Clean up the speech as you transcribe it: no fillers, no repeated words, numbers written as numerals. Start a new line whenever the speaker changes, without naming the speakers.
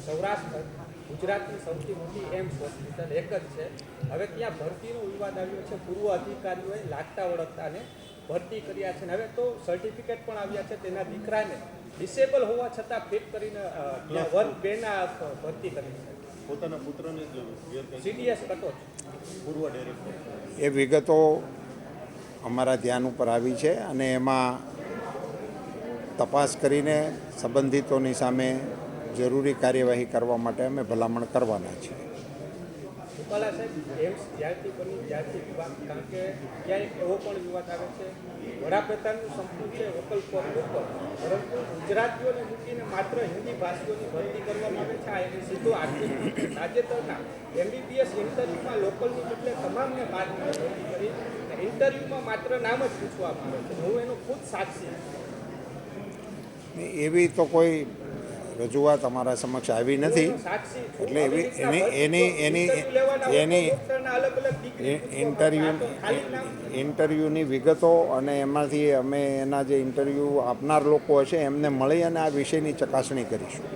સૌરાષ્ટ્ર ગુજરાતની સૌથી મોટી એમ્સ હોસ્પિટલ એક જ છે. હવે ત્યાં ભરતીનો વિવાદ આવ્યો છે. પૂર્વ અધિકારીઓએ લાગતા ઓળખતાને ભરતી કર્યા છે. હવે તો સર્ટિફિકેટ પણ આવ્યા છે. તેના દીકરાને ડિસેબલ હોવા છતાં ફિટ કરીને વર્ગ 2ના ભરતી કરી છે.
પોતાના પુત્રને
CDS કટોચ
પૂર્વ ડાયરેક્ટર
એ વિગતો અમારા ધ્યાન ઉપર આવી છે અને એમાં તપાસ કરીને સંબંધિતોની સામે જરૂરી કાર્યવાહી કરવા માટે અમે ભલામણ કરવાના છીએ.
રૂપાલા સાહેબ, એમ્સ જ્યારથી બની ત્યારથી વિવાદ, કારણ કે ત્યાં એક એવો પણ વિવાદ આવે છે, વડાપ્રધાનનું સંપૂર્ણ છે વોકલ ફોર લોકલ, પરંતુ ગુજરાતીઓને મૂકીને માત્ર હિન્દી ભાષીઓની ભરતી કરવામાં આવે છે. આ એની સીધો આર્થિક તાજેતરના MBBS ઇન્ટરવ્યુમાં લોકલની બદલે તમામને બાદ ભરતી કરી. ઇન્ટરવ્યુમાં માત્ર નામ જ પૂછવામાં આવે છે. હું એનો ખુદ સાક્ષી.
એવી તો કોઈ રજૂઆત અમારા સમક્ષ આવી નથી. એટલે એવી એની ઇન્ટરવ્યૂની વિગતો અને એમાંથી અમે એના જે ઇન્ટરવ્યૂ આપનાર લોકો હશે એમને મળી અને આ વિષયની ચકાસણી કરીશું.